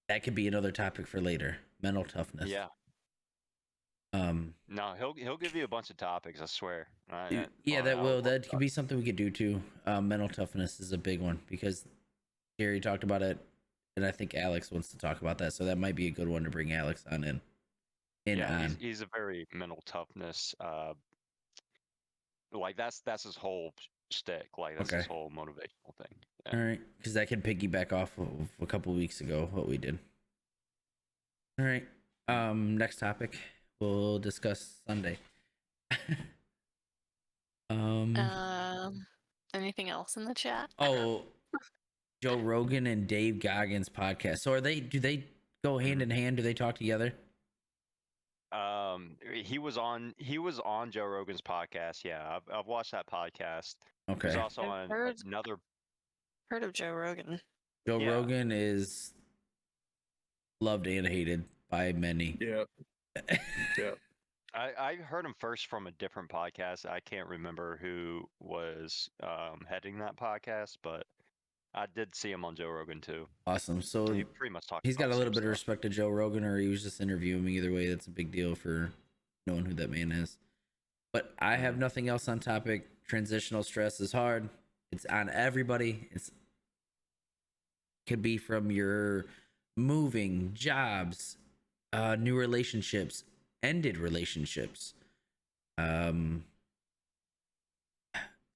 [SPEAKER 2] That could be another topic for later. Mental toughness.
[SPEAKER 1] Yeah. No, he'll give you a bunch of topics. I swear.
[SPEAKER 2] Yeah, that could be something we could do too. Mental toughness is a big one because Gary talked about it, and I think Alex wants to talk about that. So that might be a good one to bring Alex on in.
[SPEAKER 1] He's a very mental toughness. Like that's his whole shtick. Like that's his whole motivational thing. Yeah.
[SPEAKER 2] All right, because that could piggyback off of a couple weeks ago what we did. All right. Next topic we'll discuss Sunday.
[SPEAKER 3] Anything else in the chat?
[SPEAKER 2] Oh, Joe Rogan and Dave Goggins podcast. So do they go hand in hand? Do they talk together?
[SPEAKER 1] He was on Joe Rogan's podcast. Yeah, I've watched that podcast.
[SPEAKER 2] Okay.
[SPEAKER 1] He's also
[SPEAKER 3] I've
[SPEAKER 1] on
[SPEAKER 3] heard of Joe Rogan.
[SPEAKER 2] Joe Rogan is loved and hated by many.
[SPEAKER 4] Yeah. Yeah.
[SPEAKER 1] I heard him first from a different podcast. I can't remember who was heading that podcast, but I did see him on Joe Rogan too.
[SPEAKER 2] Awesome. So
[SPEAKER 1] He pretty much talked.
[SPEAKER 2] he's got
[SPEAKER 1] about
[SPEAKER 2] a little
[SPEAKER 1] the
[SPEAKER 2] bit
[SPEAKER 1] same
[SPEAKER 2] of respect to Joe Rogan, or he was just interviewing me. Either way, that's a big deal for knowing who that man is. But I have nothing else on topic. Transitional stress is hard. It's on everybody. Could be from your moving, jobs, new relationships, ended relationships,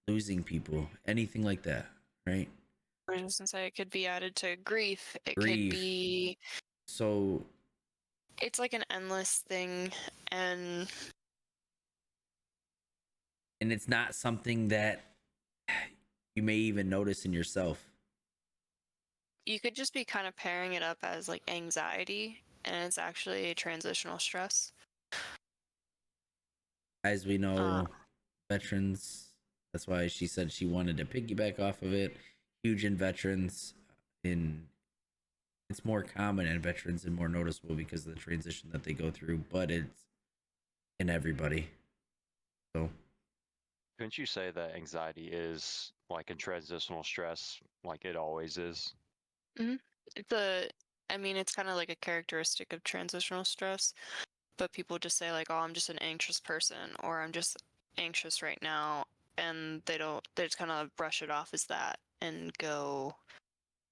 [SPEAKER 2] losing people, anything like that, right?
[SPEAKER 3] I was just gonna say it could be added to grief. It
[SPEAKER 2] Grief.
[SPEAKER 3] could be.
[SPEAKER 2] So
[SPEAKER 3] It's like an endless thing, and
[SPEAKER 2] it's not something that you may even notice in yourself.
[SPEAKER 3] you could just be kind of pairing it up as like anxiety, and it's actually transitional stress.
[SPEAKER 2] As we know, veterans, that's why she said she wanted to piggyback off of it. Huge in veterans, it's more common in veterans and more noticeable because of the transition that they go through, but it's in everybody. So
[SPEAKER 1] Couldn't you say that anxiety is like a transitional stress, like it always is?
[SPEAKER 3] It's kind of like a characteristic of transitional stress, but people just say like, "Oh, I'm just an anxious person," or "I'm just anxious right now," and they just kind of brush it off as that and go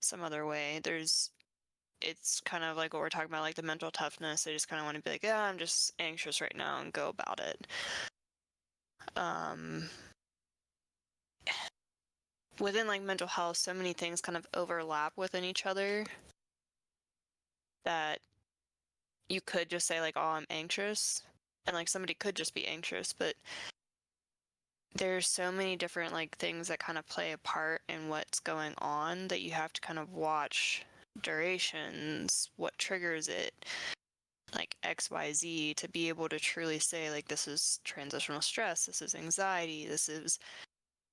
[SPEAKER 3] some other way. It's kind of like what we're talking about, like the mental toughness. They just kind of want to be like, "Yeah, I'm just anxious right now," and go about it. Within like mental health, so many things kind of overlap within each other that you could just say like, oh, I'm anxious, and like somebody could just be anxious, but there's so many different like things that kind of play a part in what's going on that you have to kind of watch durations, what triggers it, like XYZ, to be able to truly say like, this is transitional stress, this is anxiety, this is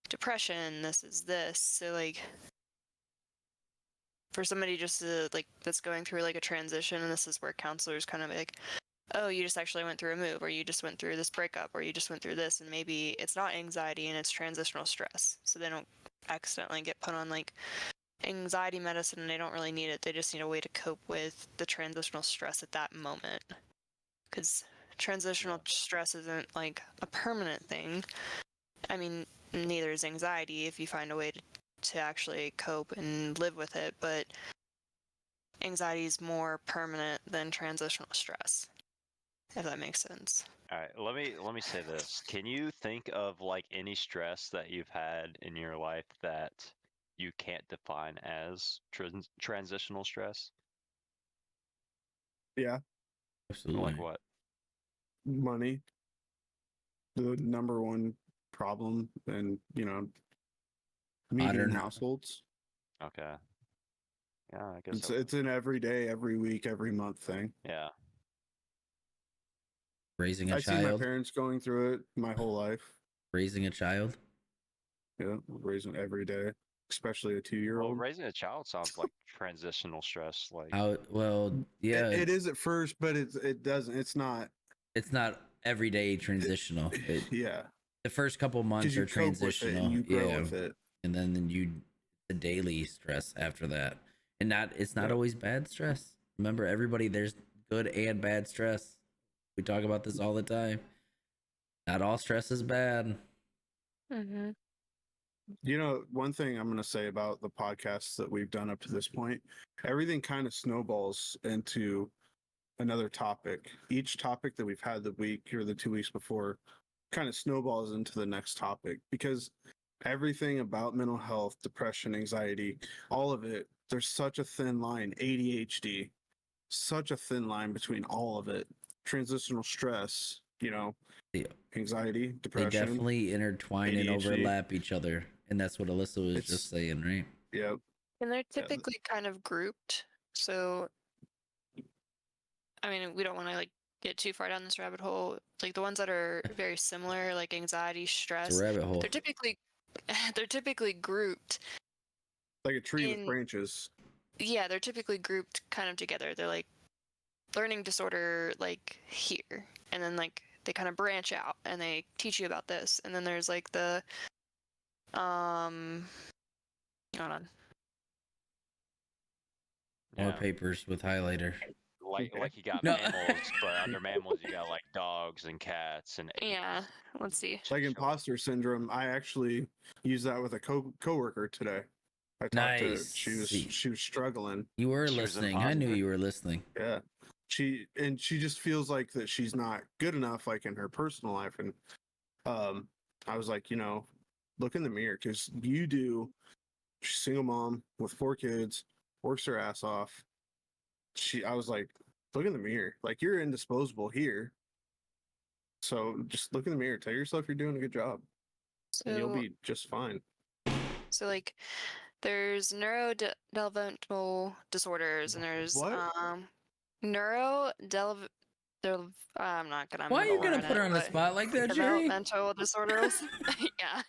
[SPEAKER 3] depression, this is this. So like, for somebody just to like, that's going through like a transition, and this is where counselors kind of like, oh, you just actually went through a move, or you just went through this breakup, or you just went through this, and maybe it's not anxiety and it's transitional stress. So they don't accidentally get put on like anxiety medicine, and they don't really need it. They just need a way to cope with the transitional stress at that moment. Because transitional stress isn't like a permanent thing. I mean, neither is anxiety if you find a way to actually cope and live with it, but anxiety is more permanent than transitional stress, if that makes sense.
[SPEAKER 1] All right, let me say this. Can you think of like any stress that you've had in your life that you can't define as transitional stress?
[SPEAKER 4] Yeah,
[SPEAKER 2] Absolutely.
[SPEAKER 1] Like what?
[SPEAKER 4] money, the number one problem, and median
[SPEAKER 2] Modern
[SPEAKER 4] households.
[SPEAKER 1] Okay. Yeah, I guess
[SPEAKER 4] It's an every day, every week, every month thing.
[SPEAKER 1] yeah.
[SPEAKER 2] raising a
[SPEAKER 4] I see my
[SPEAKER 2] child,
[SPEAKER 4] parents going through it my whole life.
[SPEAKER 2] raising a child.
[SPEAKER 4] Yeah, raising every day, especially a
[SPEAKER 1] Well,
[SPEAKER 4] 2-year-old.
[SPEAKER 1] raising a child sounds like transitional stress. Like,
[SPEAKER 2] How well, yeah,
[SPEAKER 4] It is at first, but it doesn't. It's not.
[SPEAKER 2] it's not everyday transitional.
[SPEAKER 4] Yeah,
[SPEAKER 2] The first couple
[SPEAKER 4] because
[SPEAKER 2] months
[SPEAKER 4] you
[SPEAKER 2] are
[SPEAKER 4] cope with it and
[SPEAKER 2] transitional,
[SPEAKER 4] you grow
[SPEAKER 2] yeah,
[SPEAKER 4] with it.
[SPEAKER 2] and then the daily stress after that, and it's not
[SPEAKER 4] Yeah.
[SPEAKER 2] always bad stress. Remember, everybody, there's good and bad stress. We talk about this all the time. Not all stress is bad.
[SPEAKER 3] Mm-hmm.
[SPEAKER 4] One thing I'm going to say about the podcasts that we've done up to this point, everything kind of snowballs into another topic. Each topic that we've had the week or the 2 weeks before kind of snowballs into the next topic, because everything about mental health, depression, anxiety, all of it, there's such a thin line. ADHD, such a thin line between all of it. Transitional stress,
[SPEAKER 2] Yeah.
[SPEAKER 4] anxiety,
[SPEAKER 2] They
[SPEAKER 4] depression.
[SPEAKER 2] definitely intertwine and
[SPEAKER 4] ADHD.
[SPEAKER 2] overlap each other, and that's what Alyssa was just saying, right?
[SPEAKER 4] Yeah.
[SPEAKER 3] And they're typically kind of grouped. So, I mean, we don't want to like get too far down this rabbit hole. Like the ones that are very similar, like anxiety,
[SPEAKER 2] It's
[SPEAKER 3] stress,
[SPEAKER 2] a rabbit hole.
[SPEAKER 3] they're typically grouped.
[SPEAKER 4] Like a tree with branches.
[SPEAKER 3] Yeah, they're typically grouped kind of together. They're like learning disorder, like here, and then like they kind of branch out and they teach you about this, and then there's like the hold on.
[SPEAKER 2] More
[SPEAKER 1] yeah.
[SPEAKER 2] papers with highlighter.
[SPEAKER 1] Like you got
[SPEAKER 2] No.
[SPEAKER 1] mammals, but under mammals you got like dogs and cats and
[SPEAKER 3] Yeah, let's see.
[SPEAKER 4] Like imposter syndrome. I actually used that with a coworker today. I talked to
[SPEAKER 2] Nice.
[SPEAKER 4] she was struggling.
[SPEAKER 2] You were
[SPEAKER 1] She was
[SPEAKER 2] listening. I knew
[SPEAKER 1] imposter?
[SPEAKER 2] you were listening.
[SPEAKER 4] Yeah. She just feels like that she's not good enough, like in her personal life. And I was like, look in the mirror, because she's a single mom with 4 kids, works her ass off. I was like, look in the mirror. Like, you're indisposable here. So just look in the mirror. Tell yourself you're doing a good job, and you'll
[SPEAKER 3] So,
[SPEAKER 4] be just fine.
[SPEAKER 3] so like there's neurodevelopmental disorders, and there's
[SPEAKER 4] What?
[SPEAKER 3] neurodevelop. I'm not gonna.
[SPEAKER 2] Why are you
[SPEAKER 3] mumble
[SPEAKER 2] gonna
[SPEAKER 3] on
[SPEAKER 2] put her
[SPEAKER 3] it,
[SPEAKER 2] on the
[SPEAKER 3] but
[SPEAKER 2] spot like that, Jerry?
[SPEAKER 3] developmental disorders. Yeah,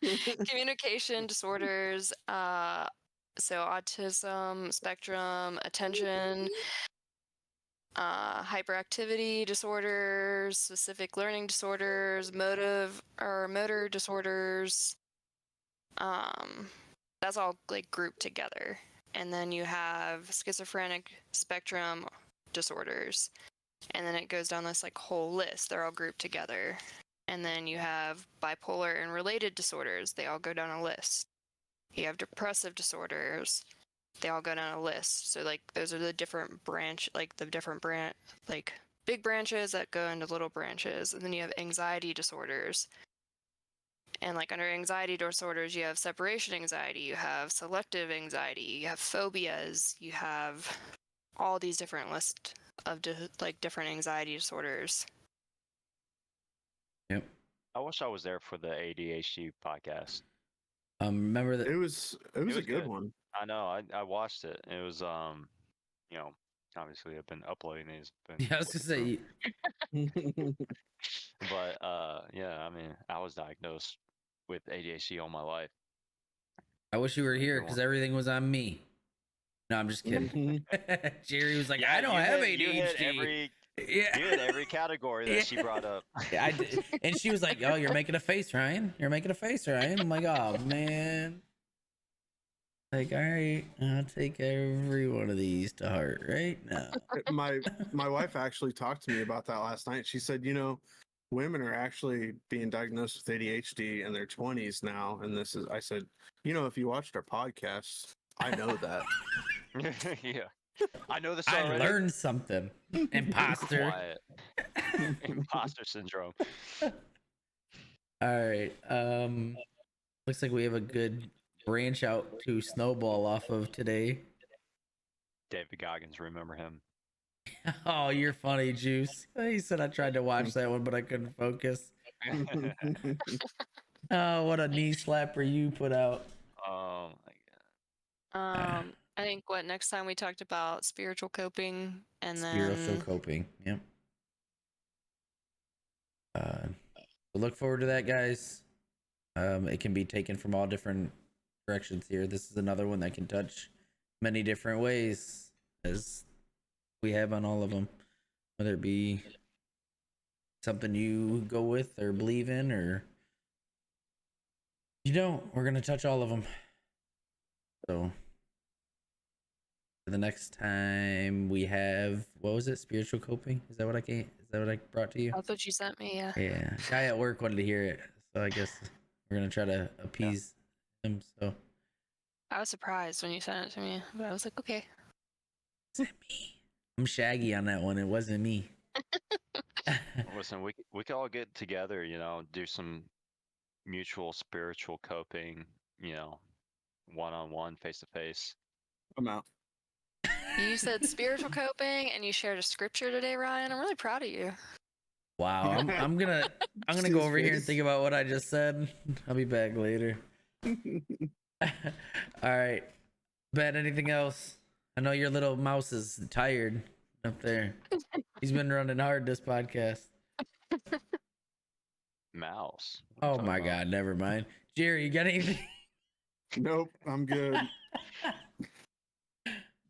[SPEAKER 3] communication disorders. So autism spectrum, attention, hyperactivity disorders, specific learning disorders, motor disorders. That's all like grouped together. And then you have schizophrenic spectrum disorders. And then it goes down this like whole list. They're all grouped together. And then you have bipolar and related disorders. They all go down a list. You have depressive disorders. They all go down a list. So like those are the different like big branches that go into little branches. And then you have anxiety disorders. And like under anxiety disorders, you have separation anxiety, you have selective anxiety, you have phobias, you have all these different lists of like different anxiety disorders.
[SPEAKER 2] Yep.
[SPEAKER 1] I wish I was there for the ADHD podcast.
[SPEAKER 2] Remember that?
[SPEAKER 4] It was a
[SPEAKER 1] was
[SPEAKER 4] good
[SPEAKER 1] good.
[SPEAKER 4] one.
[SPEAKER 1] I know. I watched it. It was you know, obviously I've been uploading these.
[SPEAKER 2] Yeah, I was gonna say.
[SPEAKER 1] But yeah, I mean, I was diagnosed with ADHD all my life.
[SPEAKER 2] I wish you were here
[SPEAKER 1] Good
[SPEAKER 2] because
[SPEAKER 1] one.
[SPEAKER 2] everything was on me. No, I'm just kidding. Jerry was like, I don't
[SPEAKER 1] you
[SPEAKER 2] have
[SPEAKER 1] hit,
[SPEAKER 2] ADHD.
[SPEAKER 1] You hit every
[SPEAKER 2] Yeah.
[SPEAKER 1] you hit every category that she brought up.
[SPEAKER 2] Yeah, I did. And she was like, "Oh, you're making a face, Ryan. You're making a face, Ryan." I'm like, "Oh man." Like, all right, I'll take every one of these to heart right now.
[SPEAKER 4] my wife actually talked to me about that last night. She said, women are actually being diagnosed with ADHD in their 20s now, and this is. I said, if you watched our podcast, I know that.
[SPEAKER 1] Yeah, I know this
[SPEAKER 2] I
[SPEAKER 1] already.
[SPEAKER 2] learned something. Imposter.
[SPEAKER 1] Quiet. Imposter syndrome.
[SPEAKER 2] All right. Looks like we have a good branch out to snowball off of today.
[SPEAKER 1] David Goggins, remember him?
[SPEAKER 2] Oh, you're funny, Juice. He said I tried to watch that one, but I couldn't focus. Oh, what a knee slapper you put out.
[SPEAKER 1] Oh my god.
[SPEAKER 3] I think next time we talked about spiritual coping, and
[SPEAKER 2] Spiritual
[SPEAKER 3] then
[SPEAKER 2] coping. Yep. Look forward to that, guys. It can be taken from all different directions here. This is another one that can touch many different ways, as we have on all of them, whether it be something you go with or believe in, or you don't. We're gonna touch all of them. So the next time we have, what was it? Spiritual coping? Is that what I brought to you?
[SPEAKER 3] that's what you sent me. Yeah.
[SPEAKER 2] Yeah, guy at work wanted to hear it, so I guess we're gonna try to appease him. So
[SPEAKER 3] I was surprised when you sent it to me, but I was like, okay.
[SPEAKER 2] wasn't me. I'm Shaggy on that one. It wasn't me.
[SPEAKER 1] Listen, we could all get together, do some mutual spiritual coping, one-on-one, face-to-face.
[SPEAKER 4] I'm out.
[SPEAKER 3] You said spiritual coping, and you shared a scripture today, Ryan. I'm really proud of you.
[SPEAKER 2] Wow, I'm gonna
[SPEAKER 4] See
[SPEAKER 2] go
[SPEAKER 4] his
[SPEAKER 2] over here and
[SPEAKER 4] face?
[SPEAKER 2] think about what I just said. I'll be back later. All right, Ben. Anything else? I know your little mouse is tired up there. He's been running hard this podcast.
[SPEAKER 1] Mouse. What are you
[SPEAKER 2] Oh
[SPEAKER 1] talking
[SPEAKER 2] my
[SPEAKER 1] about?
[SPEAKER 2] God, never mind. Jerry, you got anything?
[SPEAKER 4] Nope, I'm good.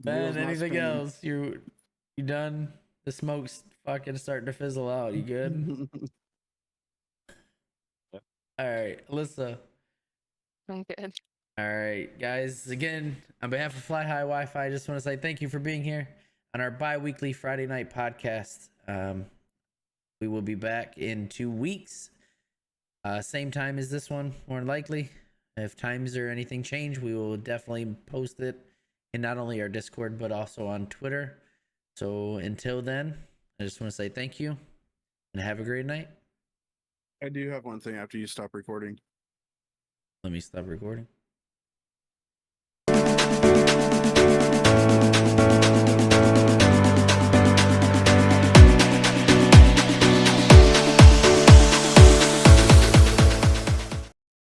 [SPEAKER 2] Ben,
[SPEAKER 4] Wheels not
[SPEAKER 2] anything
[SPEAKER 4] spinning.
[SPEAKER 2] else? You done? The smoke's fucking starting to fizzle out. You good?
[SPEAKER 1] Yep.
[SPEAKER 2] All right, Alyssa.
[SPEAKER 3] I'm good.
[SPEAKER 2] All right, guys. Again, on behalf of Fly High Wi-Fi, I just want to say thank you for being here on our bi-weekly Friday night podcast. We will be back in 2 weeks. Same time as this one, more than likely. If times or anything change, we will definitely post it in not only our Discord, but also on Twitter. So until then, I just want to say thank you and have a great night.
[SPEAKER 4] I do have one thing after you stop recording.
[SPEAKER 2] Let me stop recording.